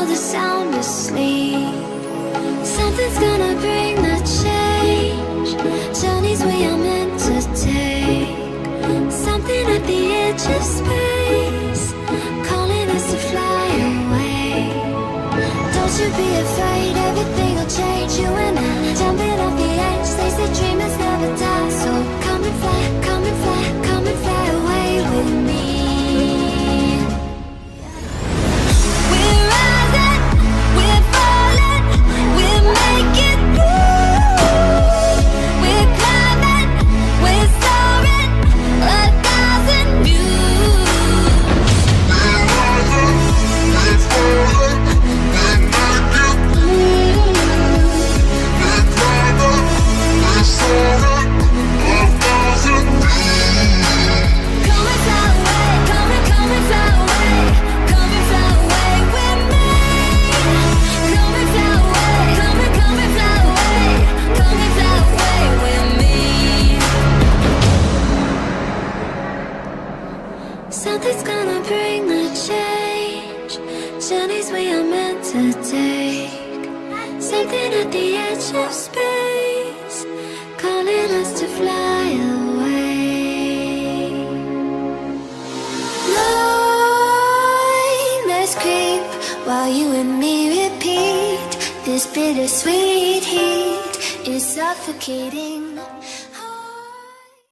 the sound asleep. Something's gonna bring the change. Journeys we are meant to take. Something at the edge of space, calling us to fly away. Don't you be afraid, everything will change. You and I, jumping off the edge. They say dreamers never die. So come and fly, come and fly, come and fly away with me. We're rising, we're falling, we're making through. We're climbing, we're soaring, 1,000 views. We're rising, we're falling, we're making through. We're climbing, we're soaring, 1,000 views. Come and fly away, come and fly away, come and fly away with me. Come and fly away, come and fly away, come and fly away with me. Something's gonna bring the change. Journeys we are meant to take. Something at the edge of space, calling us to fly away. Nightmares creep while you and me repeat. This bittersweet heat is suffocating.